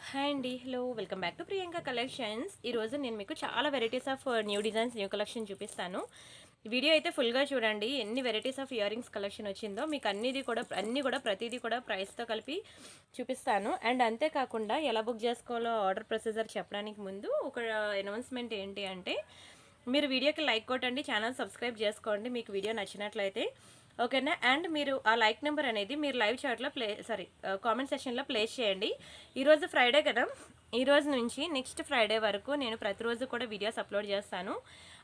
Hi అండి. Hello. Welcome back to Priyanka collections. ఈరోజు నేను మీకు చాలా varieties of new designs, new collection చూపిస్తాను. వీడియో అయితే ఫుల్గా చూడండి. ఎన్ని varieties of ear rings collection వచ్చిందో మీకు అన్నీ కూడా ప్రతిదీ కూడా ప్రైస్తో కలిపి చూపిస్తాను. అండ్ అంతేకాకుండా ఎలా బుక్ చేసుకోవాలో ఆర్డర్ ప్రొసీజర్ చెప్పడానికి ముందు ఒక అనౌన్స్మెంట్ ఏంటి అంటే, మీరు వీడియోకి లైక్ కొట్టండి, ఛానల్ సబ్స్క్రైబ్ చేసుకోండి మీకు వీడియో నచ్చినట్లయితే, ఓకేనా. అండ్ మీరు ఆ లైక్ నెంబర్ అనేది మీరు లైవ్ చాట్లో కామెంట్ సెక్షన్లో ప్లేస్ చేయండి. ఈరోజు ఫ్రైడే కదా, ఈ రోజు నుంచి నెక్స్ట్ ఫ్రైడే వరకు నేను ప్రతిరోజు కూడా వీడియోస్ అప్లోడ్ చేస్తాను.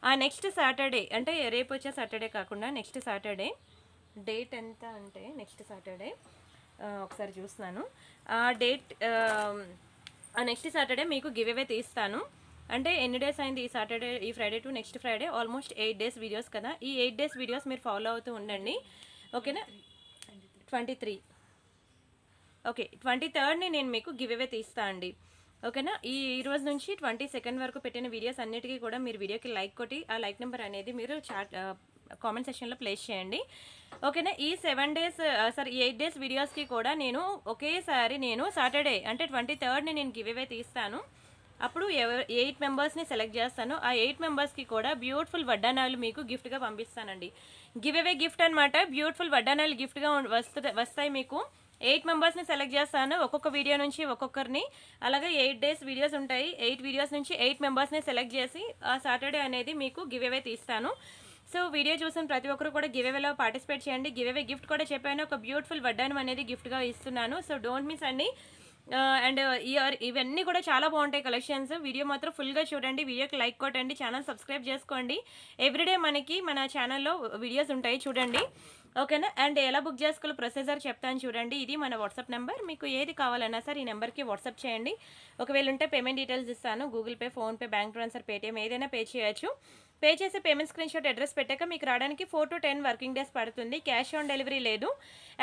ఆ నెక్స్ట్ సాటర్డే అంటే రేపు వచ్చే సాటర్డే కాకుండా నెక్స్ట్ సాటర్డే డేట్ ఎంత అంటే నెక్స్ట్ సాటర్డే ఒకసారి చూస్తున్నాను. ఆ డేట్ ఆ నెక్స్ట్ సాటర్డే మీకు గివ్ అవే తీస్తాను. అంటే ఎన్ని డేస్ అయింది ఈ Friday to next Friday, almost 8 days videos కదా. ఈ 8 డేస్ వీడియోస్ మీరు ఫాలో అవుతూ ఉండండి, ఓకేనా. 23 ఓకే, 23ని నేను మీకు గివ్ అవే తీస్తా అండి, ఓకేనా. ఈ రోజు నుంచి 22 వరకు పెట్టిన వీడియోస్ అన్నిటికీ కూడా మీరు వీడియోకి లైక్ కొట్టి ఆ లైక్ నెంబర్ అనేది మీరు కామెంట్ సెక్షన్లో ప్లేస్ చేయండి, ఓకేనా. ఈ 7 డేస్ 8 డేస్ వీడియోస్కి కూడా నేను ఒకేసారి సాటర్డే అంటే 23ని నేను గివ్ అవే తీస్తాను. అప్పుడు 8 మెంబర్స్ని సెలెక్ట్ చేస్తాను. ఆ 8 మెంబర్స్కి కూడా బ్యూటిఫుల్ వడ్డానాలు మీకు గిఫ్ట్గా పంపిస్తానండి. గివ్ అవే గిఫ్ట్ అనమాట. బ్యూటిఫుల్ వడ్డానాలు గిఫ్ట్గా వస్తాయి మీకు. 8 మెంబర్స్ని సెలెక్ట్ చేస్తాను, ఒక్కొక్క వీడియో నుంచి ఒక్కొక్కరిని. అలాగే 8 డేస్ వీడియోస్ ఉంటాయి. 8 వీడియోస్ నుంచి 8 మెంబర్స్ని సెలెక్ట్ చేసి ఆ సాటర్డే అనేది మీకు గివ్ అవే తీస్తాను. సో వీడియో చూసిన ప్రతి ఒక్కరు కూడా గివ్ అవేలో పార్టిసిపేట్ చేయండి. గివ్ అవే గిఫ్ట్ కూడా చెప్పాను, ఒక బ్యూటిఫుల్ వడ్డానం అనేది గిఫ్ట్గా ఇస్తున్నాను. సో డోంట్ మిస్ అండి. అండ్ ఇవన్నీ కూడా చాలా బాగుంటాయి కలెక్షన్స్. వీడియో మాత్రం ఫుల్గా చూడండి, వీడియోకి లైక్ కొట్టండి, ఛానల్ సబ్స్క్రైబ్ చేసుకోండి. ఎవ్రీడే మనకి మన ఛానల్లో వీడియోస్ ఉంటాయి చూడండి, ఓకేనా. అండ్ ఎలా బుక్ చేసుకోవాలో ప్రొసీజర్ చెప్తాను చూడండి. ఇది మన వాట్సాప్ నెంబర్. మీకు ఏది కావాలన్నా సరే ఈ నెంబర్కి వాట్సాప్ చేయండి. ఒకవేళ ఉంటే పేమెంట్ డీటెయిల్స్ ఇస్తాను, Google pay, PhonePe, bank transfer, Paytm ఏదైనా పే చేయొచ్చు. పే చేసి పేమెంట్ స్క్రీన్ షాట్ అడ్రస్ పెట్టాక మీకు రావడానికి 4 to 10 వర్కింగ్ డేస్ పడుతుంది. క్యాష్ ఆన్ డెలివరీ లేదు.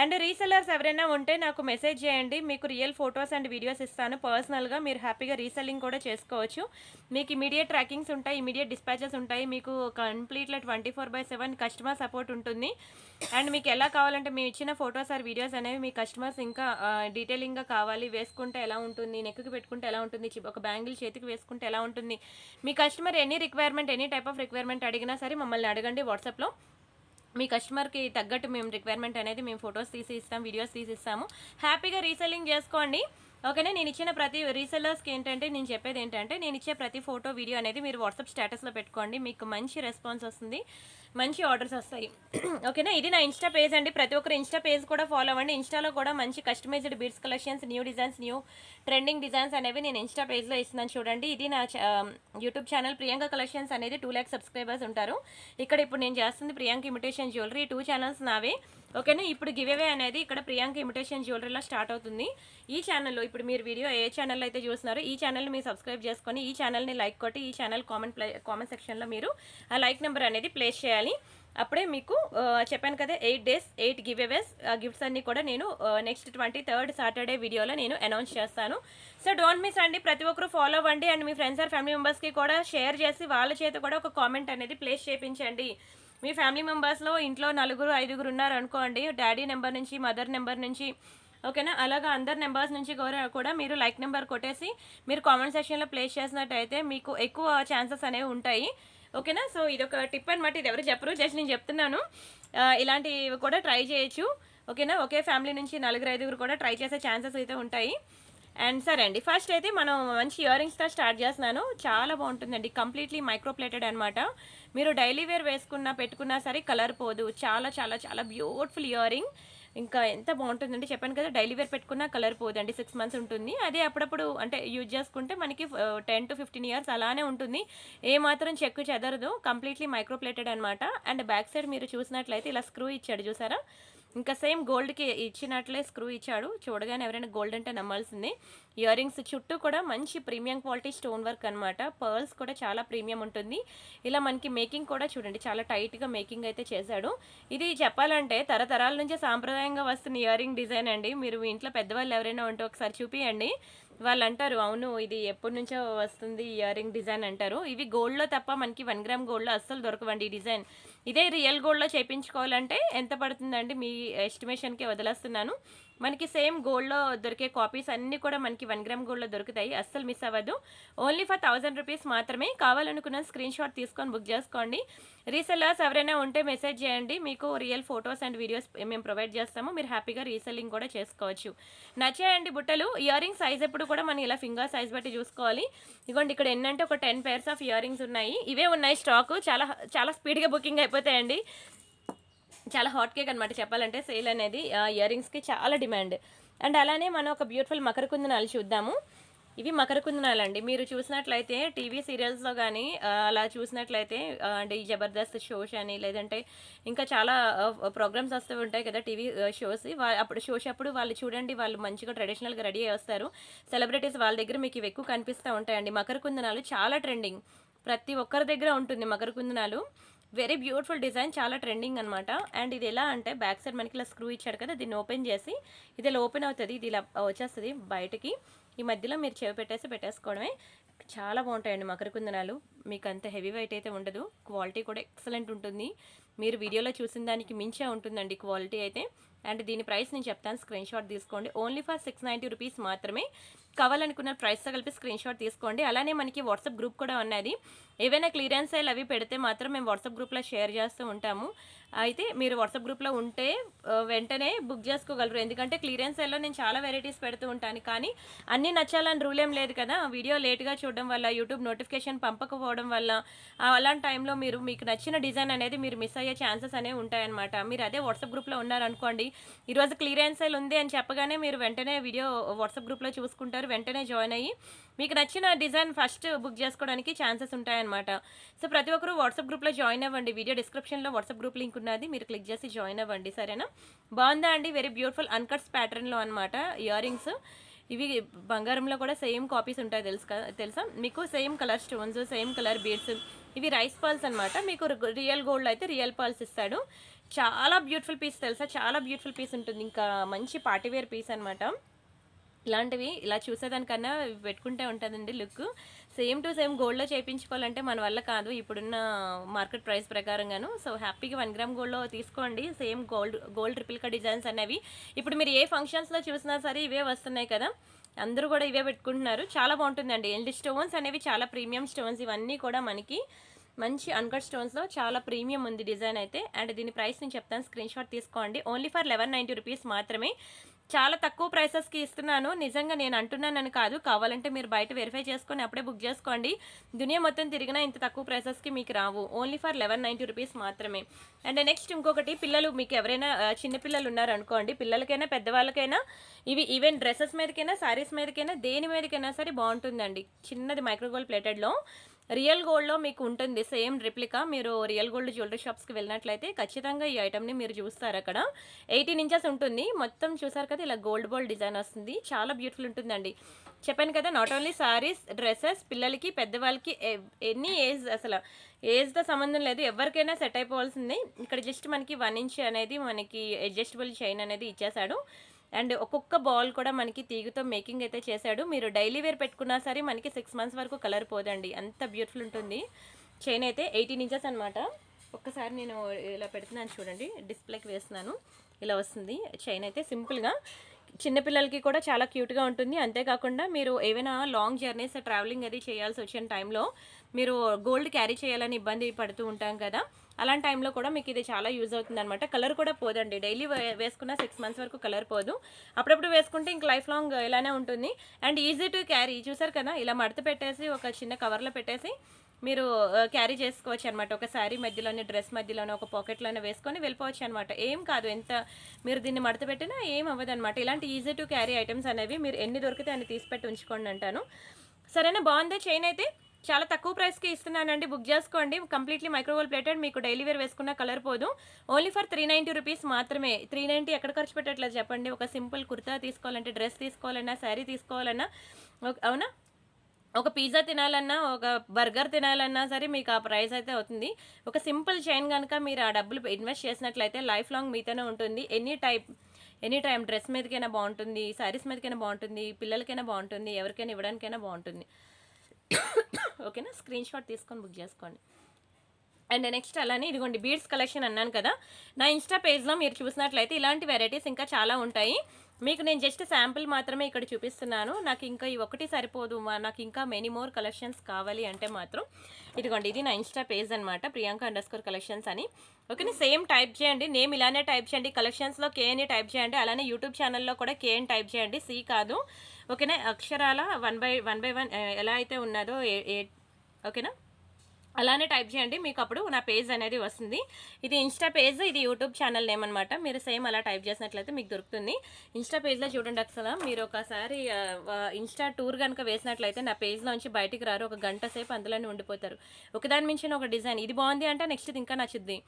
అండ్ రీసెల్లర్స్ ఎవరైనా ఉంటే నాకు మెసేజ్ చేయండి, మీకు రియల్ ఫొటోస్ అండ్ వీడియోస్ ఇస్తాను పర్సనల్గా. మీరు హ్యాపీగా రీసెల్లింగ్ కూడా చేసుకోవచ్చు. మీకు ఇమీడియట్ ట్రాకింగ్స్ ఉంటాయి, ఇమీడియట్ డిస్పాచెస్ ఉంటాయి. మీకు కంప్లీట్గా 24/7 కస్టమర్ సపోర్ట్ ఉంటుంది. అండ్ మీకు ఎలా కావాలంటే మేము ఇచ్చిన ఫొటోస్ ఆర్ వీడియోస్ అనేవి మీ కస్టమర్స్ ఇంకా డీటెయిలింగ్గా కావాలి, వేసుకుంటే ఎలా ఉంటుంది, నెక్కి పెట్టుకుంటే ఎలా ఉంటుంది, ఒక బ్యాంగిల్ చేతికి వేసుకుంటే ఎలా ఉంటుంది, మీ customer any requirement any type of requirement అడిగినా సరే మమ్మల్ని అడగండి వాట్సాప్లో. మీ కస్టమర్కి తగ్గట్టు మేము రిక్వైర్మెంట్ అనేది మేము ఫొటోస్ తీసి ఇస్తాం, వీడియోస్ తీసి ఇస్తాము. హ్యాపీగా రీసెల్లింగ్ చేసుకోండి, ఓకేనా. నేను ఇచ్చిన ప్రతి రీసెల్లర్స్కి ఏంటంటే నేను చెప్పేది ఏంటంటే, నేను ఇచ్చే ప్రతి ఫోటో వీడియో అనేది మీరు వాట్సాప్ స్టేటస్లో పెట్టుకోండి. మీకు మంచి రెస్పాన్స్ వస్తుంది, మంచి ఆర్డర్స్ వస్తాయి, ఓకేనా. ఇది నా ఇన్స్టా పేజ్ అండి. ప్రతి ఒక్కరు ఇన్స్టా పేజ్ కూడా ఫాలో అవ్వండి. ఇన్స్టాలో కూడా మంచి customized beads collections, new designs, new trending designs అనేవి నేను ఇన్స్టా పేజ్లో ఇస్తున్నాను చూడండి. ఇది నా యూట్యూబ్ ఛానల్ ప్రియాంక కలెక్షన్స్ అనేది 2 lakh సబ్స్క్రైబర్స్ ఉంటారు. ఇక్కడ ఇప్పుడు నేను చేస్తుంది ప్రియాంక ఇమిటేషన్ జ్యువెలరీ. 2 ఛానల్స్ నావే, ఓకేనా. ఇప్పుడు గివ్ అవే అనేది ఇక్కడ ప్రియాంక ఇమిటేషన్ జ్యువెలరీలో స్టార్ట్ అవుతుంది. ఈ ఛానల్లో ఇప్పుడు మీరు వీడియో ఏ ఛానల్ అయితే చూస్తున్నారో ఈ ఛానల్ని మీరు సబ్స్క్రైబ్ చేసుకొని ఈ ఛానల్ని లైక్ కొట్టి ఈ ఛానల్ కామెంట్ సెక్షన్లో మీరు ఆ లైక్ నెంబర్ అనేది ప్లేస్ చేయాలి. అప్పుడే మీకు చెప్పాను కదా 8 days 8 గివ్ అవేస్, గిఫ్ట్స్ అన్నీ కూడా నేను నెక్స్ట్ 23rd సాటర్డే వీడియోలో నేను అనౌన్స్ చేస్తాను. సో డోంట్ మిస్ అండి, ప్రతి ఒక్కరు ఫాలో అవ్వండి. అండ్ మీ ఫ్రెండ్స్ ఆర్ ఫ్యామిలీ మెంబర్స్కి కూడా షేర్ చేసి వాళ్ళ చేత కూడా ఒక కామెంట్ అనేది ప్లేస్ చేయించండి. మీ ఫ్యామిలీ మెంబర్స్లో ఇంట్లో 4 5 ఉన్నారు అనుకోండి, డాడీ నెంబర్ నుంచి, మదర్ నెంబర్ నుంచి, ఓకేనా. అలాగా అందరి నెంబర్స్ నుంచి కూడా మీరు లైక్ నెంబర్ కొట్టేసి మీరు కామెంట్ సెక్షన్లో ప్లేస్ చేసినట్టయితే మీకు ఎక్కువ ఛాన్సెస్ అనేవి ఉంటాయి, ఓకేనా. సో ఇదొక టిప్ అనమాట, ఇది ఎవరు చెప్పరు, జస్ట్ నేను చెప్తున్నాను. ఇలాంటివి కూడా ట్రై చేయొచ్చు, ఓకేనా. ఒకే ఫ్యామిలీ నుంచి 4 5 కూడా ట్రై చేసే ఛాన్సెస్ అయితే ఉంటాయి. అండ్ సరే అండి, ఫస్ట్ అయితే మనం మంచి ఇయర్ రింగ్స్తో స్టార్ట్ చేస్తున్నాను. చాలా బాగుంటుందండి, కంప్లీట్లీ మైక్రోప్లేటెడ్ అనమాట. మీరు డైలీ వేర్ వేసుకున్నా పెట్టుకున్నా సరే కలర్ పోదు. చాలా చాలా చాలా బ్యూటిఫుల్ ఇయర్ రింగ్. ఇంకా ఎంత బాగుంటుందండి, చెప్పాను కదా, డైలీ వేర్ పెట్టుకున్నా కలర్ పోదండి. 6 months ఉంటుంది. అదే అప్పుడప్పుడు అంటే యూజ్ చేసుకుంటే మనకి 10 to 15 years అలానే ఉంటుంది. ఏ మాత్రం చెక్కు చెదరదు, కంప్లీట్లీ మైక్రోప్లేటెడ్ అనమాట. అండ్ బ్యాక్ సైడ్ మీరు చూసినట్లయితే ఇలా స్క్రూ ఇచ్చాడు చూసారా, ఇంకా సేమ్ గోల్డ్కి ఇచ్చినట్లే స్క్రూ ఇచ్చాడు. చూడగానే ఎవరైనా గోల్డ్ అంటే నమ్మాల్సిందే. ఇయర్ రింగ్స్ చుట్టూ కూడా మంచి ప్రీమియం క్వాలిటీ స్టోన్ వర్క్ అనమాట. పర్ల్స్ కూడా చాలా ప్రీమియం ఉంటుంది. ఇలా మనకి మేకింగ్ కూడా చూడండి చాలా టైట్గా మేకింగ్ అయితే చేశాడు. ఇది చెప్పాలంటే తరతరాల నుంచి సాంప్రదాయంగా వస్తున్న ఇయర్ రింగ్ డిజైన్ అండి. మీరు మీ ఇంట్లో పెద్దవాళ్ళు ఎవరైనా ఉంటే ఒకసారి చూపియండి, వాళ్ళు అంటారు అవును ఇది ఎప్పటి నుంచో వస్తుంది ఇయర్ రింగ్ డిజైన్ అంటారు. ఇవి గోల్డ్లో తప్ప మనకి 1 gram గోల్డ్లో అస్సలు దొరకవండి ఈ డిజైన్. ఇదే రియల్ గోల్డ్లో చేయించుకోవాలంటే ఎంత పడుతుందండి, మీ ఎస్టిమేషన్కే వదిలేస్తున్నాను. మనకి సేమ్ గోల్డ్లో దొరికే కాపీస్ అన్నీ కూడా మనకి 1 గ్రామ్ గోల్డ్లో దొరుకుతాయి. అస్సలు మిస్ అవ్వదు. ఓన్లీ ఫర్ 1000 రూపీస్ మాత్రమే. కావాలనుకున్న స్క్రీన్ షాట్ తీసుకొని బుక్ చేసుకోండి. రీసెల్లర్స్ ఎవరైనా ఉంటే మెసేజ్ చేయండి. మీకు రియల్ ఫొటోస్ అండ్ వీడియోస్ మేము ప్రొవైడ్ చేస్తాము. మీరు హ్యాపీగా రీసెల్లింగ్ కూడా చేసుకోవచ్చు. నచ్చాయండి బుట్టలు. ఇయర్ రింగ్ సైజ్ ఎప్పుడు కూడా మనం ఇలా ఫింగర్ సైజ్ బట్టి చూసుకోవాలి. ఇదిగోండి ఇక్కడ ఎన్నంటే ఒక 10 పేర్స్ ఆఫ్ ఇయర్ రింగ్స్ ఉన్నాయి. ఇవే ఉన్నాయి స్టాక్. చాలా చాలా స్పీడ్గా బుకింగ్ అయిపోతాయండి. చాలా హాట్ కేక్ అనమాట చెప్పాలంటే సేల్ అనేది. ఇయర్ రింగ్స్కి చాలా డిమాండ్. అండ్ అలానే మనం ఒక బ్యూటిఫుల్ మకర కుందనాలు చూద్దాము. ఇవి మకర కుందనాలు అండి. మీరు చూసినట్లయితే టీవీ సీరియల్స్లో కానీ అలా చూసినట్లయితే అంటే ఈ జబర్దస్త్ షోస్ అని లేదంటే ఇంకా చాలా ప్రోగ్రామ్స్ వస్తూ ఉంటాయి కదా టీవీ షోస్. అప్పుడు షోస్ అప్పుడు వాళ్ళు చూడండి, వాళ్ళు మంచిగా ట్రెడిషనల్గా రెడీ అయ్యి వస్తారు. సెలబ్రిటీస్ వాళ్ళ దగ్గర మీకు ఇవి ఎక్కువ కనిపిస్తూ ఉంటాయండి. మకర కుందనాలు చాలా ట్రెండింగ్. ప్రతి ఒక్కరి దగ్గర ఉంటుంది మకర కుందనాలు. వెరీ బ్యూటిఫుల్ డిజైన్, చాలా ట్రెండింగ్ అనమాట. అండ్ ఇది ఎలా అంటే బ్యాక్ సైడ్ మనకి ఇలా స్క్రూ ఇచ్చాడు కదా, దీన్ని ఓపెన్ చేసి ఇది ఇలా ఓపెన్ అవుతుంది. ఇది ఇలా వచ్చేస్తుంది బయటకి. ఈ మధ్యలో మీరు చెవి పెట్టేసుకోవడమే. చాలా బాగుంటాయండి మకర కుందనాలు. మీకు అంత హెవీ వెయిట్ అయితే ఉండదు. క్వాలిటీ కూడా ఎక్సలెంట్ ఉంటుంది. మీరు వీడియోలో చూసిన దానికి మించే ఉంటుందండి క్వాలిటీ అయితే. అండ్ దీని ప్రైస్ నేను చెప్తాను, స్క్రీన్ షాట్ తీసుకోండి. ఓన్లీ ఫర్ 690 రూపీస్ మాత్రమే. కావాలనుకున్న ప్రైస్తో కలిపి స్క్రీన్ షాట్ తీసుకోండి. అలానే మనకి వాట్సాప్ గ్రూప్ కూడా ఉన్నది. ఏవైనా క్లియరెన్స్ సేల్ అవి పెడితే మాత్రం మేము వాట్సాప్ గ్రూప్లో షేర్ చేస్తూ ఉంటాము. అయితే మీరు వాట్సాప్ గ్రూప్లో ఉంటే వెంటనే బుక్ చేసుకోగలరు. ఎందుకంటే క్లియరెన్స్ సేల్లో నేను చాలా వెరైటీస్ పెడుతూ ఉంటాను. కానీ అన్నీ నచ్చాలని రూల్ ఏం లేదు కదా. వీడియో లేట్గా చూడడం వల్ల, యూట్యూబ్ నోటిఫికేషన్ పంపకపోవడం వల్ల అలాంటి టైంలో మీకు నచ్చిన డిజైన్ అనేది మీరు మిస్ అయ్యే ఛాన్సెస్ అనేవి ఉంటాయన్నమాట. మీరు అదే వాట్సాప్ గ్రూప్లో ఉన్నారనుకోండి, ఈరోజు క్లియరెన్స్ సేల్ ఉంది అని చెప్పగానే మీరు వెంటనే వీడియో వాట్సాప్ గ్రూప్లో చూసుకుంటారు. వెంటనే జాయిన్ అయ్యి మీకు నచ్చిన డిజైన్ ఫస్ట్ బుక్ చేసుకోవడానికి ఛాన్సెస్ ఉంటాయన్నమాట. సో ప్రతి ఒక్కరు వాట్సాప్ గ్రూప్లో జాయిన్ అవ్వండి. వీడియో డిస్క్రిప్షన్లో వాట్సాప్ గ్రూప్ లింక్ ఉన్నది, మీరు క్లిక్ చేసి జాయిన్ అవ్వండి. సరేనా? బాగుందా అండి? వెరీ బ్యూటిఫుల్ అన్కట్స్ ప్యాటర్న్లో అనమాట ఇయర్ రింగ్స్. ఇవి బంగారంలో కూడా సేమ్ కాపీస్ ఉంటాయి తెలుసా మీకు? Same colour stones, same colour beads. ఇవి రైస్ పర్ల్స్ అనమాట. మీకు రియల్ గోల్డ్ అయితే రియల్ పర్ల్స్ ఇస్తాడు. చాలా బ్యూటిఫుల్ పీస్ తెలుసా, చాలా బ్యూటిఫుల్ పీస్ ఉంటుంది. ఇంకా మంచి పార్టీవేర్ పీస్ అనమాట. ఇలాంటివి ఇలా చూసేదానికన్నా పెట్టుకుంటే ఉంటుందండి లుక్. సేమ్ టు సేమ్ గోల్డ్లో చేయించుకోవాలంటే మన వల్ల కాదు ఇప్పుడున్న మార్కెట్ ప్రైస్ ప్రకారంగాను. సో హ్యాపీగా 1 గ్రామ్ గోల్డ్లో తీసుకోండి. సేమ్ గోల్డ్ రిప్లికా డిజైన్స్ అనేవి ఇప్పుడు మీరు ఏ ఫంక్షన్స్లో చూసినా సరే ఇవే వస్తున్నాయి కదా, అందరూ కూడా ఇవే పెట్టుకుంటున్నారు. చాలా బాగుంటుందండి. అండ్ స్టోన్స్ అనేవి చాలా ప్రీమియం స్టోన్స్. ఇవన్నీ కూడా మనకి మంచి అన్కట్ స్టోన్స్లో చాలా ప్రీమియం ఉంది డిజైన్ అయితే. అండ్ దీని ప్రైస్ నేను చెప్తాను, స్క్రీన్ షాట్ తీసుకోండి. ఓన్లీ ఫర్ 1190 రూపీస్ మాత్రమే. చాలా తక్కువ ప్రైసెస్కి ఇస్తున్నాను. నిజంగా నేను అంటున్నానని కాదు, కావాలంటే మీరు బయట వెరిఫై చేసుకొని అప్పుడే బుక్ చేసుకోండి. దునియా మొత్తం తిరిగినా ఇంత తక్కువ ప్రైసెస్కి మీకు రావు. ఓన్లీ ఫర్ 1190 రూపీస్ మాత్రమే. అండ్ నెక్స్ట్ ఇంకొకటి, పిల్లలు మీకు ఎవరైనా చిన్నపిల్లలు ఉన్నారనుకోండి, పిల్లలకైనా పెద్దవాళ్ళకైనా ఇవి ఈవెన్ డ్రెస్సెస్ మీదకైనా శారీస్ మీదకైనా దేని మీదకైనా సరే బాగుంటుందండి. చిన్నది మైక్రోగోల్డ్ ప్లేటెడ్లో రియల్ గోల్డ్లో మీకు ఉంటుంది సేమ్ రిప్లికా. మీరు రియల్ గోల్డ్ జ్యువెలరీ షాప్స్కి వెళ్ళినట్లయితే ఖచ్చితంగా ఈ ఐటమ్ని మీరు చూస్తారు. అక్కడ 18 ఇంచెస్ ఉంటుంది. మొత్తం చూసారు కదా, ఇలా గోల్డ్ బాల్ డిజైన్ వస్తుంది. చాలా బ్యూటిఫుల్ ఉంటుందండి. చెప్పాను కదా, నాట్ ఓన్లీ సారీస్, డ్రెస్సెస్, పిల్లలకి పెద్దవాళ్ళకి ఎనీ ఏజ్, అసలు ఏజ్తో సంబంధం లేదు, ఎవరికైనా సెట్ అయిపోవాల్సింది. ఇక్కడ జస్ట్ మనకి 1 ఇంచ్ అనేది మనకి అడ్జస్టబుల్ చైన్ అనేది ఇచ్చేసాడు. అండ్ ఒక్కొక్క బాల్ కూడా మనకి తీగుతో మేకింగ్ అయితే చేశాడు. మీరు డైలీ వేర్ పెట్టుకున్నా సరే మనకి 6 మంత్స్ వరకు కలర్ పోదండి, అంత బ్యూటిఫుల్ ఉంటుంది. చైన్ అయితే 18 ఇంచెస్ అనమాట. ఒక్కసారి నేను ఇలా పెడుతున్నాను చూడండి, డిస్ప్లేకి వేస్తున్నాను. ఇలా వస్తుంది చైన్ అయితే. సింపుల్గా చిన్నపిల్లలకి కూడా చాలా క్యూట్గా ఉంటుంది. అంతేకాకుండా మీరు ఏవైనా లాంగ్ జర్నీస్ ట్రావెలింగ్ అది చేయాల్సి వచ్చిన టైంలో మీరు గోల్డ్ క్యారీ చేయాలని ఇబ్బంది పడుతూ ఉంటాం కదా, అలాంటి టైంలో కూడా మీకు ఇది చాలా యూజ్ అవుతుంది అనమాట. కలర్ కూడా పోదండి. డైలీ వేసుకున్న 6 మంత్స్ వరకు కలర్ పోదు. అప్పుడప్పుడు వేసుకుంటే ఇంక లైఫ్ లాంగ్ ఇలానే ఉంటుంది. And easy to carry. చూసారు కదా, ఇలా మడత పెట్టేసి ఒక చిన్న కవర్లో పెట్టేసి మీరు క్యారీ చేసుకోవచ్చు అనమాట. ఒక శారీ మధ్యలోనే, డ్రెస్ మధ్యలోనే, ఒక పాకెట్లోనే వేసుకొని వెళ్ళిపోవచ్చు అనమాట. ఏం కాదు, ఎంత మీరు దీన్ని మడత పెట్టినా ఏం అవ్వదు అనమాట. ఇలాంటి ఈజీ టు క్యారీ ఐటమ్స్ అనేవి మీరు ఎన్ని దొరికితే అన్ని తీసిపెట్టి ఉంచుకోండి అంటాను. సరేనా? బాగుంది చైన్ అయితే. చాలా తక్కువ ప్రైస్కి ఇస్తున్నానండి, బుక్ చేసుకోండి. కంప్లీట్లీ మైక్రోవేవ్ ప్లేటెడ్, మీకు డైలీ వేర్ వేసుకున్న కలర్ పోదు. ఓన్లీ ఫర్ 390 రూపీస్ మాత్రమే. 390 ఎక్కడ ఖర్చు పెట్టట్లేదు చెప్పండి. ఒక సింపుల్ కుర్తా తీసుకోవాలంటే, డ్రెస్ తీసుకోవాలన్నా, శారీ తీసుకోవాలన్నా, అవునా, ఒక పిజ్జా తినాలన్నా, ఒక బర్గర్ తినాలన్నా సరే మీకు ఆ ప్రైస్ అయితే అవుతుంది. ఒక సింపుల్ చైన్ కనుక మీరు ఆ డబ్బులు ఇన్వెస్ట్ చేసినట్లయితే లైఫ్ లాంగ్ మీతోనే ఉంటుంది. ఎనీ టైం డ్రెస్ మీదకైనా బాగుంటుంది, శారీస్ మీదకైనా బాగుంటుంది, పిల్లలకైనా బాగుంటుంది, ఎవరికైనా ఇవ్వడానికైనా బాగుంటుంది. ఓకేనా? స్క్రీన్ షాట్ తీసుకొని బుక్ చేసుకోండి. అండ్ నెక్స్ట్ అలానే ఇదిగోండి బీడ్స్ కలెక్షన్ అన్నాను కదా, నా ఇన్స్టా పేజ్లో మీరు చూసినట్లయితే ఇలాంటి వెరైటీస్ ఇంకా చాలా ఉంటాయి. మీకు నేను జస్ట్ శాంపుల్ మాత్రమే ఇక్కడ చూపిస్తున్నాను. నాకు ఇంకా ఈ ఒకటి సరిపోదు, నాకు ఇంకా మెనీ మోర్ కలెక్షన్స్ కావాలి అంటే మాత్రం ఇదిగోండి, ఇది నా ఇన్స్టా పేజ్ అనమాట, priyanka_collections అని. ఓకేనా, సేమ్ టైప్ చేయండి, నేమ్ ఇలానే టైప్ చేయండి, కలెక్షన్స్లో కే అని టైప్ చేయండి, అలానే యూట్యూబ్ ఛానల్లో కూడా కే అని టైప్ చేయండి, సి కాదు. ఓకేనా, అక్షరాల 1 by 1 ఎలా అయితే ఉన్నదో ఓకేనా, అలానే టైప్ చేయండి, మీకు అప్పుడు నా పేజ్ అనేది వస్తుంది. ఇది ఇన్స్టా పేజ్, ఇది యూట్యూబ్ ఛానల్ నేమ్ అనమాట. మీరు సేమ్ అలా టైప్ చేసినట్లయితే మీకు దొరుకుతుంది. ఇన్స్టా పేజ్లో చూడండి, అసలు మీరు ఒకసారి ఇన్స్టా టూర్ కనుక వేసినట్లయితే నా పేజ్లోంచి బయటికి రారు, ఒక గంట సేపు అందులోనే ఉండిపోతారు. ఒకదాని మించిన ఒక డిజైన్, ఇది బాగుంది అంటే నెక్స్ట్ ఇది ఇంకా నచ్చుద్ది.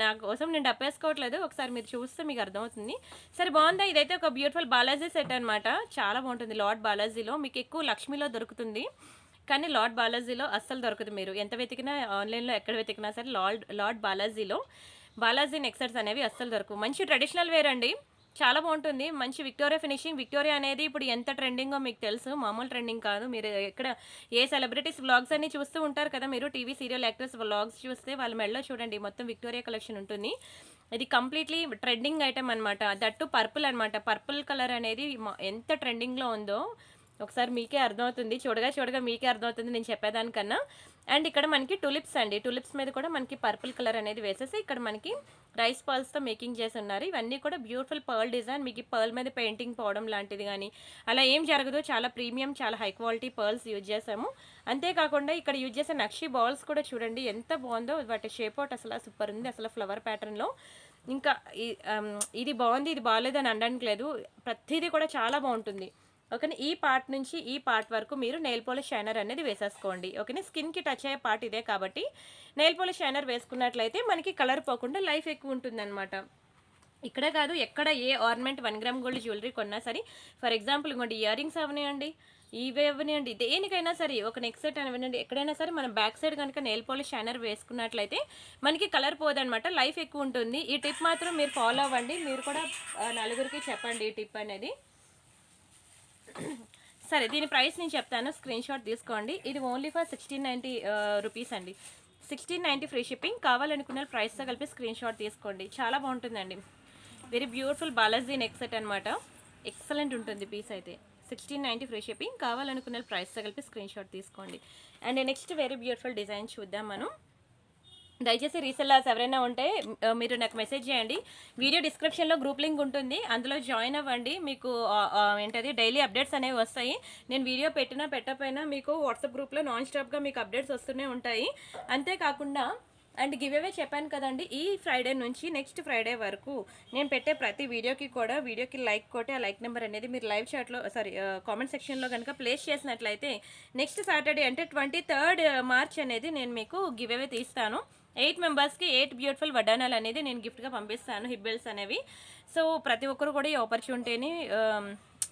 నా కోసం నేను డప్పేసుకోవట్లేదు, ఒకసారి మీరు చూస్తే మీకు అర్థమవుతుంది. సరే బాగుందా, ఇదైతే ఒక బ్యూటిఫుల్ బాలాజీ సెట్ అనమాట, చాలా బాగుంటుంది. లార్డ్ బాలాజీలో మీకు ఎక్కువ లక్ష్మీలో దొరుకుతుంది, కానీ లార్డ్ బాలాజీలో అస్సలు దొరకదు. మీరు ఎంత వెతికినా ఆన్లైన్లో ఎక్కడ వెతికినా సరే లార్డ్ బాలాజీలో బాలాజీ నెక్ సెట్స్ అనేవి అస్సలు దొరకవు. మంచి ట్రెడిషనల్ వేర్ అండి, చాలా బాగుంటుంది. మంచి విక్టోరియా ఫినిషింగ్. విక్టోరియా అనేది ఇప్పుడు ఎంత ట్రెండింగో మీకు తెలుసు, మామూలు ట్రెండింగ్ కాదు. మీరు ఎక్కడ ఏ సెలబ్రిటీస్ వ్లాగ్స్ అన్ని చూస్తూ ఉంటారు కదా, మీరు టీవీ సీరియల్ యాక్టర్స్ వ్లాగ్స్ చూస్తే వాళ్ళ మెడలో చూడండి మొత్తం విక్టోరియా కలెక్షన్ ఉంటుంది. ఇది కంప్లీట్లీ ట్రెండింగ్ ఐటమ్ అనమాట, దట్టు పర్పుల్ అనమాట. పర్పుల్ కలర్ అనేది ఎంత ట్రెండింగ్లో ఉందో ఒకసారి మీకే అర్థమవుతుంది, చూడగా మీకే అర్థమవుతుంది నేను చెప్పేదానికన్నా. అండ్ ఇక్కడ మనకి టులిప్స్ అండి, టులిప్స్ మీద కూడా మనకి పర్పుల్ కలర్ అనేది వేసేసి ఇక్కడ మనకి రైస్ పర్ల్స్తో మేకింగ్ చేసి ఉన్నారు. ఇవన్నీ కూడా బ్యూటిఫుల్ పర్ల్ డిజైన్, మీకు పర్ల్ మీద పెయింటింగ్ పోవడం లాంటిది కానీ అలా ఏం జరగదు. చాలా ప్రీమియం, చాలా హై క్వాలిటీ పర్ల్స్ యూజ్ చేసాము. అంతేకాకుండా ఇక్కడ యూజ్ చేసే నక్షి బాల్స్ కూడా చూడండి ఎంత బాగుందో, వాటి షేప్ అవుట్ అసలు సూపర్ ఉంది, అసలు ఫ్లవర్ ప్యాటర్న్లో. ఇంకా ఇది బాగుంది, ఇది బాగాలేదు అని అనడానికి లేదు, ప్రతిదీ కూడా చాలా బాగుంటుంది. ఓకేనా, ఈ పార్ట్ నుంచి ఈ పార్ట్ వరకు మీరు నెయిల్ పాలిష్ షైనర్ అనేది వేసేసుకోండి. ఓకేనా, స్కిన్కి టచ్ అయ్యే పార్ట్ ఇదే కాబట్టి నెయిల్ పాలిష్ షైనర్ వేసుకున్నట్లయితే మనకి కలర్ పోకుండా లైఫ్ ఎక్కువ ఉంటుందన్నమాట. ఇక్కడే కాదు, ఎక్కడ ఏ ఆర్నమెంట్ 1 గ్రామ్ గోల్డ్ జ్యువెలరీ కొన్నా సరే, ఫర్ ఎగ్జాంపుల్ ఇంకోటి ఇయర్ రింగ్స్ అవనివ్వండి, ఇవే అవనివ్వండి, దేనికైనా సరే, ఒక నెక్ సెట్ అనివ్వండి, ఎక్కడైనా సరే మనం బ్యాక్ సైడ్ కనుక నెయిల్ పాలిష్ షైనర్ వేసుకున్నట్లయితే మనకి కలర్ పోదనమాట, లైఫ్ ఎక్కువ ఉంటుంది. ఈ టిప్ మాత్రం మీరు ఫాలో అవ్వండి, మీరు కూడా నలుగురికి చెప్పండి ఈ టిప్ అనేది. సరే, దీని ప్రైస్ నేను చెప్తాను, స్క్రీన్ షాట్ తీసుకోండి. ఇది ఓన్లీ ఫర్ 1690 రూపీస్ అండి, 1690 ఫ్రీ షిప్పింగ్. కావాలనుకున్న ప్రైస్తో కలిపి స్క్రీన్ షాట్ తీసుకోండి, చాలా బాగుంటుందండి. Very beautiful Balaji neck set అనమాట, ఎక్సలెంట్ ఉంటుంది పీస్ అయితే. 1690 ఫ్రీ షిప్పింగ్. కావాలనుకున్న ప్రైస్తో కలిపి స్క్రీన్ షాట్ తీసుకోండి. And next very beautiful design చూద్దాం మనం. దయచేసి రీసెల్లర్స్ ఎవరైనా ఉంటే మీరు నాకు మెసేజ్ చేయండి, వీడియో డిస్క్రిప్షన్లో గ్రూప్ లింక్ ఉంటుంది, అందులో జాయిన్ అవ్వండి. మీకు ఏంటది డైలీ అప్డేట్స్ అనేవి వస్తాయి. నేను వీడియో పెట్టినా పెట్టకపోయినా మీకు వాట్సాప్ గ్రూప్లో నాన్ స్టాప్గా మీకు అప్డేట్స్ వస్తూనే ఉంటాయి. అంతేకాకుండా అండ్ గివ్ అవే చెప్పాను కదండి, ఈ ఫ్రైడే నుంచి నెక్స్ట్ ఫ్రైడే వరకు నేను పెట్టే ప్రతి వీడియోకి కూడా వీడియోకి లైక్ కొట్టి ఆ లైక్ నెంబర్ అనేది మీరు లైవ్ చాట్లో కామెంట్ సెక్షన్లో కనుక ప్లేస్ చేసినట్లయితే నెక్స్ట్ సాటర్డే అంటే 23rd మార్చ్ అనేది నేను మీకు గివ్ అవే తీస్తాను. 8 మెంబర్స్కి 8 బ్యూటిఫుల్ వడ్డానాలు అనేది నేను గిఫ్ట్గా పంపిస్తాను, హిప్ బెల్ట్స్ అనేవి. సో ప్రతి ఒక్కరు కూడా ఈ ఆపర్చునిటీని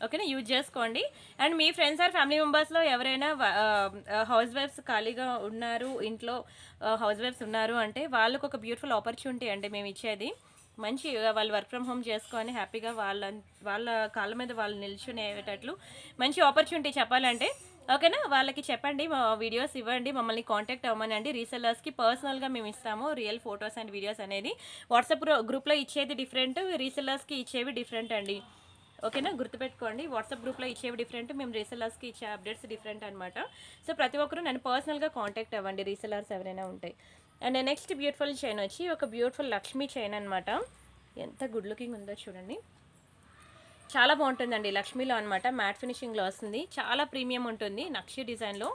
ఓకేనా యూజ్ చేసుకోండి. అండ్ మీ ఫ్రెండ్స్ ఆర్ ఫ్యామిలీ మెంబర్స్లో ఎవరైనా హౌస్ వైఫ్స్ ఖాళీగా ఉన్నారు, ఇంట్లో హౌస్ వైఫ్స్ ఉన్నారు అంటే వాళ్ళకు ఒక బ్యూటిఫుల్ ఆపర్చునిటీ అండి మేము ఇచ్చేది. మంచి వాళ్ళు వర్క్ ఫ్రమ్ హోమ్ చేసుకొని హ్యాపీగా వాళ్ళ కాళ్ళ మీద వాళ్ళు నిల్చునేటట్లు మంచి ఆపర్చునిటీ చెప్పాలంటే. ఓకేనా, వాళ్ళకి చెప్పండి, మా వీడియోస్ ఇవ్వండి, మమ్మల్ని కాంటాక్ట్ అవ్వమనండి. రీసెల్లర్స్కి పర్సనల్గా మేము ఇస్తాము రియల్ ఫొటోస్ అండ్ వీడియోస్ అనేది. వాట్సాప్ గ్రూప్లో ఇచ్చేది డిఫరెంట్, రీసెల్లర్స్కి ఇచ్చేవి డిఫరెంట్ అండి. ఓకేనా, గుర్తుపెట్టుకోండి, వాట్సాప్ గ్రూప్లో ఇచ్చేవి డిఫరెంట్, మేము రీసెల్లర్స్కి ఇచ్చే అప్డేట్స్ డిఫరెంట్ అనమాట. సో ప్రతి ఒక్కరు నన్ను పర్సనల్గా కాంటాక్ట్ అవ్వండి రీసెల్లర్స్ ఎవరైనా ఉంటాయి. అండ్ నెక్స్ట్ బ్యూటిఫుల్ చైన్ వచ్చి ఒక బ్యూటిఫుల్ లక్ష్మీ చైన్ అనమాట, ఎంత గుడ్ లుకింగ్ ఉందో చూడండి, చాలా బాగుంటుందండి. లక్ష్మీలో అనమాట, మ్యాట్ ఫినిషింగ్లో వస్తుంది, చాలా ప్రీమియం ఉంటుంది. నక్షి డిజైన్లో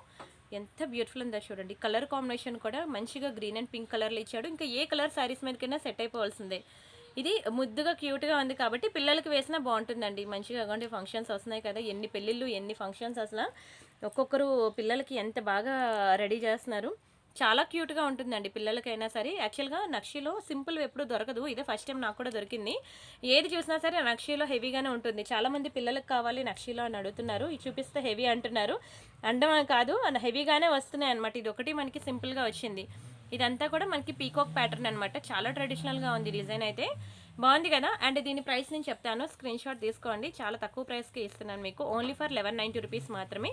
ఎంత బ్యూటిఫుల్ ఉందో చూడండి. కలర్ కాంబినేషన్ కూడా మంచిగా గ్రీన్ అండ్ పింక్ కలర్లో ఇచ్చాడు. ఇంకా ఏ కలర్ శారీస్ మీదకైనా సెట్ అయిపోవాల్సిందే. ఇది ముద్దుగా క్యూట్గా ఉంది కాబట్టి పిల్లలకి వేసినా బాగుంటుందండి. మంచిగా అటువంటి ఫంక్షన్స్ వస్తున్నాయి కదా, ఎన్ని పెళ్ళిళ్ళు ఎన్ని ఫంక్షన్స్, అసలు ఒక్కొక్కరు పిల్లలకి ఎంత బాగా రెడీ చేస్తున్నారు. చాలా క్యూట్గా ఉంటుందండి పిల్లలకైనా సరే. యాక్చువల్గా నక్షిలో సింపుల్ ఎప్పుడు దొరకదు, ఇదే ఫస్ట్ టైం నాకు కూడా దొరికింది. ఏది చూసినా సరే నక్షిలో హెవీగానే ఉంటుంది. చాలామంది పిల్లలకు కావాలి నక్షిలో అని అడుగుతున్నారు, ఇది చూపిస్తే హెవీ అంటున్నారు. అండమా కాదు, హెవీగానే వస్తున్నాయి అనమాట. ఇది ఒకటి మనకి సింపుల్గా వచ్చింది. ఇదంతా కూడా మనకి పీకాక్ ప్యాటర్న్ అనమాట, చాలా ట్రెడిషనల్గా ఉంది డిజైన్ అయితే, బాగుంది కదా. అండ్ దీని ప్రైస్ నేను చెప్తాను, స్క్రీన్ షాట్ తీసుకోండి. చాలా తక్కువ ప్రైస్కి ఇస్తున్నాను మీకు, ఓన్లీ ఫర్ 1190 రూపీస్ మాత్రమే.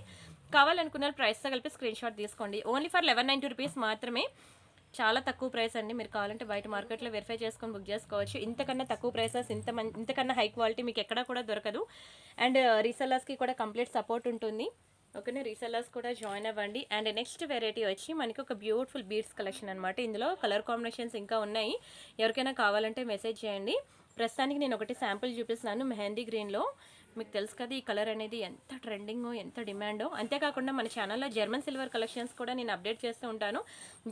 కావాలనుకున్న ప్రైస్తో కలిపి స్క్రీన్ షాట్ తీసుకోండి. ఓన్లీ ఫర్ 1190 రూపీస్ మాత్రమే. చాలా తక్కువ ప్రైస్ అండి. మీరు కావాలంటే బయట మార్కెట్లో వెరిఫై చేసుకొని బుక్ చేసుకోవచ్చు. ఇంతకన్నా తక్కువ ప్రైసెస్ ఇంతకన్నా హై క్వాలిటీ మీకు ఎక్కడా కూడా దొరకదు. అండ్ రీసెల్లర్స్కి కూడా కంప్లీట్ సపోర్ట్ ఉంటుంది. ఓకేనా, రీసెల్లర్స్ కూడా జాయిన్ అవ్వండి. అండ్ నెక్స్ట్ వెరైటీ వచ్చి మనకి ఒక బ్యూటిఫుల్ బీడ్స్ కలెక్షన్ అనమాట. ఇందులో కలర్ కాంబినేషన్స్ ఇంకా ఉన్నాయి. ఎవరికైనా కావాలంటే మెసేజ్ చేయండి. ప్రస్తుతానికి నేను ఒకటి శాంపుల్ చూపిస్తున్నాను మెహందీ గ్రీన్లో. మీకు తెలుసు కదా ఈ కలర్ అనేది ఎంత ట్రెండింగో, ఎంత డిమాండో. అంతేకాకుండా మన ఛానల్లో జర్మన్ సిల్వర్ కలెక్షన్స్ కూడా నేను అప్డేట్ చేస్తూ ఉంటాను.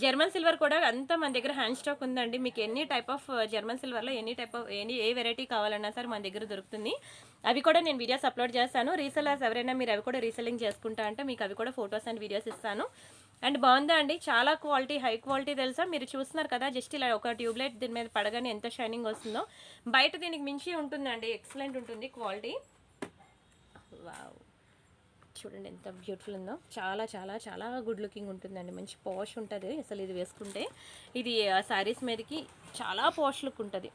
జర్మన్ సిల్వర్ కూడా అంతా మన దగ్గర హ్యాండ్ స్టాక్ ఉందండి. మీకు ఎనీ టైప్ ఆఫ్ జర్మన్ సిల్వర్లో ఏ వెరైటీ కావాలన్నా సరే మన దగ్గర దొరుకుతుంది. అవి కూడా నేను వీడియోస్ అప్లోడ్ చేస్తాను. రీసెలర్స్ ఎవరైనా మీరు అవి కూడా రీసెల్లింగ్ చేసుకుంటా అంటే మీకు అవి కూడా ఫొటోస్ అండ్ వీడియోస్ ఇస్తాను. అండ్ బాగుందా అండి, చాలా క్వాలిటీ, హై క్వాలిటీ తెలుసా. మీరు చూస్తున్నారు కదా, జస్ట్ ఇలా ఒక ట్యూబ్లైట్ దీని మీద పడగానే ఎంత షైనింగ్ వస్తుందో. బయట దీనికి మించి ఉంటుందండి, ఎక్సలెంట్ ఉంటుంది క్వాలిటీ. వావ్, చూడండి ఎంత బ్యూటిఫుల్ ఉందో. చాలా చాలా చాలా గుడ్ లుకింగ్ ఉంటుందండి, మంచి పాష్ ఉంటుంది అసలు ఇది వేసుకుంటే. ఇది శారీస్ మీదకి చాలా పాష్ లుక్ ఉంటుంది.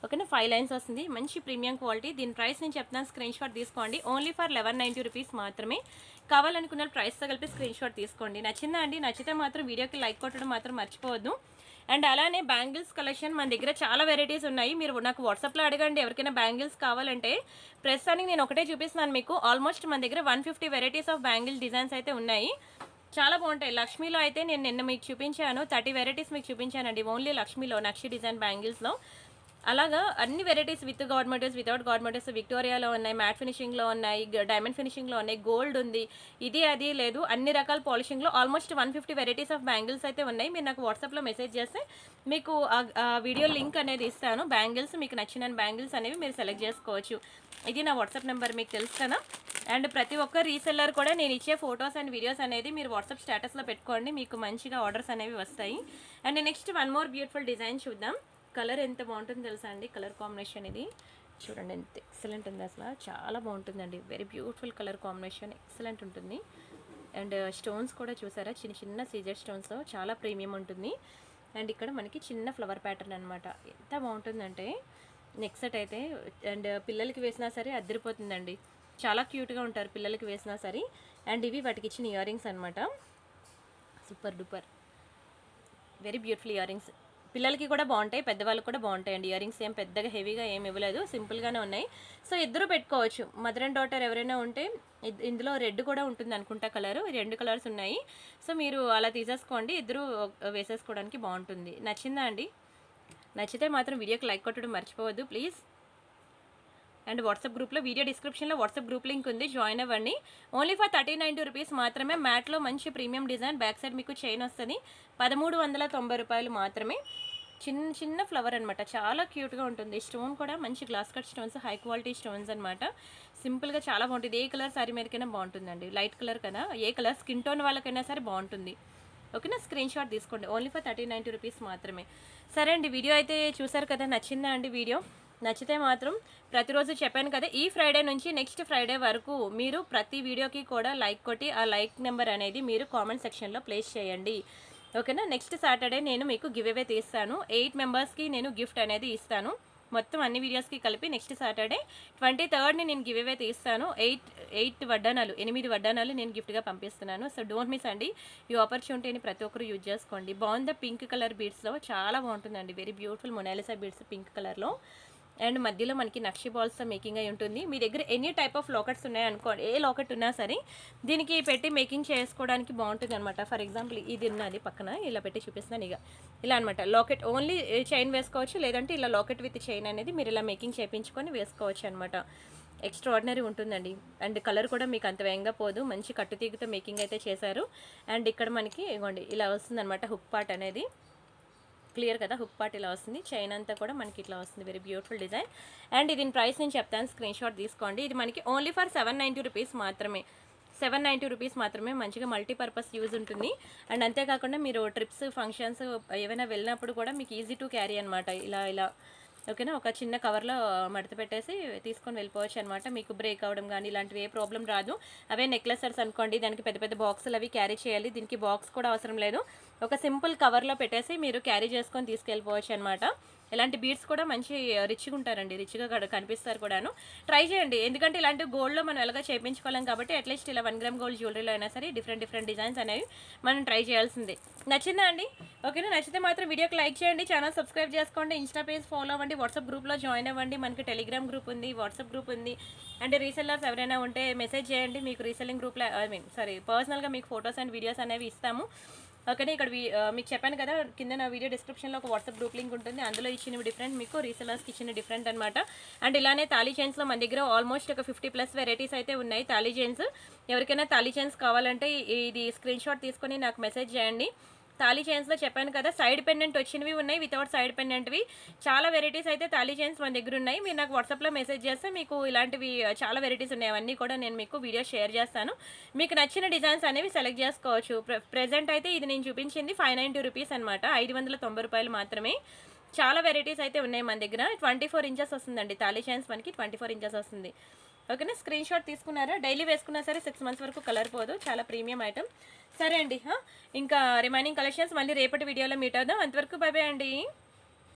ఓకేనా, 5 లైన్స్ వస్తుంది, మంచి ప్రీమియం క్వాలిటీ. దీని ప్రైస్ నేను చెప్తాను, స్క్రీన్ షాట్ తీసుకోండి. ఓన్లీ ఫర్ 1190 రూపీస్ మాత్రమే. కావాలనుకున్న ప్రైస్తో కలిపి స్క్రీన్ షాట్ తీసుకోండి. నచ్చిందా అండి? నచ్చితే మాత్రం వీడియోకి లైక్ కొట్టడం మాత్రం మర్చిపోవద్దు. అండ్ అలానే బ్యాంగిల్స్ కలెక్షన్ మన దగ్గర చాలా వెరైటీస్ ఉన్నాయి. మీరు నాకు వాట్సాప్లో అడగండి ఎవరికైనా బ్యాంగిల్స్ కావాలంటే. ప్రస్తుతానికి నేను ఒకటే చూపిస్తున్నాను మీకు. ఆల్మోస్ట్ మన దగ్గర 150 వెరైటీస్ ఆఫ్ బ్యాంగిల్ డిజైన్స్ అయితే ఉన్నాయి. చాలా బాగుంటాయి. లక్ష్మీలో అయితే నేను నిన్న మీకు చూపించాను, 30 వెరైటీస్ మీకు చూపించానండి ఓన్లీ లక్ష్మీలో, నక్షి డిజైన్ బ్యాంగిల్స్లో. అలాగా అన్ని varieties with god motifs, without god motifs, విక్టోరియాలో ఉన్నాయి, మ్యాట్ ఫినిషింగ్లో ఉన్నాయి, డైమండ్ ఫినిషింగ్లో ఉన్నాయి, గోల్డ్ ఉంది, ఇది అది లేదు, అన్ని రకాల పాలిషింగ్లో ఆల్మోస్ట్ 150 వెరైటీస్ ఆఫ్ బ్యాంగిల్స్ అయితే ఉన్నాయి. మీరు నాకు వాట్సాప్లో మెసేజ్ చేస్తే మీకు ఆ వీడియో లింక్ అనేది ఇస్తాను. బ్యాంగిల్స్ మీకు నచ్చిన బ్యాంగిల్స్ అనేవి మీరు సెలెక్ట్ చేసుకోవచ్చు. ఇది నా వాట్సాప్ నెంబర్, మీకు తెలుసు కదా. అండ్ ప్రతి ఒక్క రీసెల్లర్ కూడా నేను ఇచ్చే ఫొటోస్ అండ్ వీడియోస్ అనేది మీరు వాట్సాప్ స్టేటస్లో పెట్టుకోండి, మీకు మంచిగా ఆర్డర్స్ అనేవి వస్తాయి. And next one more beautiful design చూద్దాం. కలర్ ఎంత బాగుంటుందో తెలుసా అండి, కలర్ కాంబినేషన్ ఇది చూడండి ఎంత ఎక్సలెంట్ ఉంది అసలు, చాలా బాగుంటుందండి. Very beautiful colour combination, excellent ఉంటుంది. అండ్ స్టోన్స్ కూడా చూసారా, చిన్న చిన్న సీజర్ స్టోన్స్, చాలా ప్రీమియం ఉంటుంది. అండ్ ఇక్కడ మనకి చిన్న ఫ్లవర్ ప్యాటర్న్ అనమాట, ఎంత బాగుంటుందంటే నెక్ సెట్ అయితే. అండ్ పిల్లలకి వేసినా సరే అదిరిపోతుందండి, చాలా క్యూట్గా ఉంటారు పిల్లలకి వేసినా సరే. అండ్ ఇవి వాటికి ఇచ్చిన ఇయర్ రింగ్స్ అనమాట, super duper, very beautiful ear rings. పిల్లలకి కూడా బాగుంటాయి, పెద్దవాళ్ళకి కూడా బాగుంటాయండి. ఇయర్ రింగ్స్ ఏం పెద్దగా హెవీగా ఏమి ఇవ్వలేదు, సింపుల్గానే ఉన్నాయి. సో ఇద్దరు పెట్టుకోవచ్చు, మదర్ అండ్ డాటర్ ఎవరైనా ఉంటే. ఇందులో రెడ్ కూడా ఉంటుంది అనుకుంటా కలర్, 2 కలర్స్ ఉన్నాయి. సో మీరు అలా తీసేసుకోండి, ఇద్దరు వేసేసుకోవడానికి బాగుంటుంది. నచ్చిందా అండి? నచ్చితే మాత్రం వీడియోకి లైక్ కొట్టడం మర్చిపోవద్దు ప్లీజ్. అండ్ వాట్సాప్ గ్రూప్లో, వీడియో డిస్క్రిప్షన్లో వాట్సాప్ గ్రూప్ లింక్ ఉంది, జాయిన్ అవ్వండి. ఓన్లీ ఫర్ 1390 రూపీస్ మాత్రమే. మ్యాట్లో మంచి ప్రీమియం డిజైన్, బ్యాక్ సైడ్ మీకు చైన్ వస్తుంది. 1390 రూపాయలు మాత్రమే. చిన్న చిన్న ఫ్లవర్ అనమాట, చాలా క్యూట్గా ఉంటుంది. స్టోన్ కూడా మంచి glass cut stones, high quality stones అనమాట. సింపుల్గా చాలా బాగుంటుంది. ఏ కలర్ సారీ మీదకైనా బాగుంటుందండి, లైట్ కలర్ కదా, ఏ కలర్ స్కిన్ టోన్ వాళ్ళకైనా సరే బాగుంటుంది. ఓకేనా, స్క్రీన్ షాట్ తీసుకోండి. ఓన్లీ ఫర్ 1390 రూపీస్ మాత్రమే. సరే అండి, వీడియో అయితే చూసారు కదా, నచ్చిందా అండి వీడియో? నచ్చితే మాత్రం ప్రతిరోజు చెప్పాను కదా, ఈ ఫ్రైడే నుంచి నెక్స్ట్ ఫ్రైడే వరకు మీరు ప్రతి వీడియోకి కూడా లైక్ కొట్టి ఆ లైక్ నెంబర్ అనేది మీరు కామెంట్ సెక్షన్లో ప్లేస్ చేయండి. ఓకేనా, నెక్స్ట్ సాటర్డే నేను మీకు గివ్ అవే తీస్తాను. 8 మెంబర్స్కి నేను గిఫ్ట్ అనేది ఇస్తాను. మొత్తం అన్ని వీడియోస్కి కలిపి నెక్స్ట్ సాటర్డే 23rd నేను గివ్ అవే తీస్తాను. 8 వడ్డానాలు నేను గిఫ్ట్గా పంపిస్తున్నాను. సో డోంట్ మిస్ అండి ఈ ఆపర్చునిటీని, ప్రతి ఒక్కరు యూజ్ చేసుకోండి. బాగుందా, పింక్ కలర్ బీడ్స్లో చాలా బాగుంటుందండి, very beautiful Mona Lisa beads pink కలర్లో. అండ్ మధ్యలో మనకి నక్షి బాల్స్తో మేకింగ్ అయి ఉంటుంది. మీ దగ్గర ఎనీ టైప్ ఆఫ్ లాకెట్స్ ఉన్నాయనుకోండి, ఏ లాకెట్ ఉన్నా సరే దీనికి పెట్టి మేకింగ్ చేసుకోవడానికి బాగుంటుంది అనమాట. ఫర్ ఎగ్జాంపుల్ ఇది ఉన్నది పక్కన, ఇలా పెట్టి చూపిస్తున్నాను. ఇక ఇలా అనమాట, లాకెట్ ఓన్లీ చైన్ వేసుకోవచ్చు, లేదంటే ఇలా లాకెట్ విత్ చైన్ అనేది మీరు ఇలా మేకింగ్ చేయించుకొని వేసుకోవచ్చు అనమాట. ఎక్స్ట్రాడినరీ ఉంటుందండి. అండ్ కలర్ కూడా మీకు అంత వేగంగా పోదు, మంచి కట్టుతీగుతో మేకింగ్ అయితే చేశారు. అండ్ ఇక్కడ మనకి ఇగోండి ఇలా వస్తుంది అనమాట, హుక్ పార్ట్ అనేది క్లియర్ కదా, హుక్ పార్ట్ ఇలా వస్తుంది, చైన్ అంతా కూడా మనకి ఇట్లా వస్తుంది, వెరీ బ్యూటిఫుల్ డిజైన్. అండ్ దీని ప్రైస్ నేను చెప్తాను, స్క్రీన్ షాట్ తీసుకోండి. ఇది మనకి ఓన్లీ ఫర్ 790 రూపీస్ మాత్రమే. 790 రూపీస్ మాత్రమే, మంచిగా మల్టీపర్పస్ యూజ్ ఉంటుంది. అండ్ అంతేకాకుండా మీరు ట్రిప్స్, ఫంక్షన్స్ ఏమైనా వెళ్ళినప్పుడు కూడా మీకు ఈజీ టు క్యారీ అనమాట. ఇలా ఓకేనా, ఒక చిన్న కవర్లో మడత పెట్టేసి తీసుకొని వెళ్ళిపోవచ్చు అనమాట. మీకు బ్రేక్ అవ్వడం కానీ ఇలాంటివి ఏ ప్రాబ్లం రాదు. అవే నెక్లెసర్స్ అనుకోండి, దానికి పెద్ద పెద్ద బాక్సులు అవి క్యారీ చేయాలి. దీనికి బాక్స్ కూడా అవసరం లేదు, ఒక సింపుల్ కవర్లో పెట్టేసి మీరు క్యారీ చేసుకొని తీసుకెళ్ళిపోవచ్చు అనమాట. ఇలాంటి బీడ్స్ కూడా మంచి రిచ్గా ఉంటారండి, రిచ్గా కనిపిస్తారు కూడాను. ట్రై చేయండి, ఎందుకంటే ఇలాంటి గోల్డ్లో మనం ఎలాగ చేయించుకోలేం కాబట్టి అట్లీస్ట్ ఇలా 1 గ్రామ్ గోల్డ్ జ్యువెలరీలో అయినా సరే డిఫరెంట్ డిజైన్స్ అనేవి మనం ట్రై చేయాల్సిందే. నచ్చిందా అండి? ఓకేనా? నచ్చితే మాత్రం వీడియోకి లైక్ చేయండి, ఛానల్ సబ్స్క్రైబ్ చేసుకోండి, ఇన్స్టా పేజ్ ఫాలో అవ్వండి, వాట్సాప్ గ్రూప్లో జాయిన్ అవ్వండి. మనకి టెలిగ్రామ్ గ్రూప్ ఉంది, వాట్సాప్ గ్రూప్ ఉంది. అంటే రీసెల్లర్స్ ఎవరైనా ఉంటే మెసేజ్ చేయండి, మీకు రీసెల్లింగ్ గ్రూప్లో పర్సనల్గా మీకు ఫొటోస్ అండ్ వీడియోస్ అనేవి ఇస్తాము. ఓకేనా? ఇక్కడ మీకు చెప్పాను కదా, కింద నా వీడియో డిస్క్రిప్షన్లో ఒక వాట్సాప్ గ్రూప్ లింక్ ఉంటుంది, అందులో ఇచ్చినవి డిఫరెంట్, మీకు రీసెలర్స్కి ఇచ్చిన డిఫరెంట్ అనమాట. అండ్ ఇలానే తాళీ చైన్స్లో మన దగ్గర ఆల్మోస్ట్ ఒక 50+ వెరైటీస్ అయితే ఉన్నాయి తాళీ చైన్స్. ఎవరికైనా తాళీ చైన్స్ కావాలంటే ఇది స్క్రీన్ షాట్ తీసుకొని నాకు మెసేజ్ చేయండి. తాళీ చైన్స్లో చెప్పాను కదా, సైడ్ పెండెంట్ వచ్చినవి ఉన్నాయి, వితౌట్ సైడ్ పెండెంట్వి చాలా వెరైటీస్ అయితే తాళీ చైన్స్ మన దగ్గర ఉన్నాయి. మీరు నాకు వాట్సాప్లో మెసేజ్ చేస్తే మీకు ఇలాంటివి చాలా వెరైటీస్ ఉన్నాయి, అవన్నీ కూడా నేను మీకు వీడియో షేర్ చేస్తాను. మీకు నచ్చిన డిజైన్స్ అనేవి సెలెక్ట్ చేసుకోవచ్చు. ప్రెజెంట్ అయితే ఇది నేను చూపించింది 590 రూపీస్ అనమాట, 590 రూపాయలు మాత్రమే. చాలా వెరైటీస్ అయితే ఉన్నాయి మన దగ్గర. 24 ఇంచెస్ వస్తుందండి తాళీ చైన్స్, మనకి 24 ఇంచెస్ వస్తుంది. ఓకేనా? స్క్రీన్ షాట్ తీసుకున్నారా? డైలీ వేసుకున్నా సరే 6 months వరకు కలర్ పోదు, చాలా ప్రీమియం ఐటమ్. సరే అండి, ఇంకా రిమైనింగ్ కలెక్షన్స్ మళ్ళీ రేపటి వీడియోలో మీట్ అవుదాం. అంతవరకు బై బై అండి.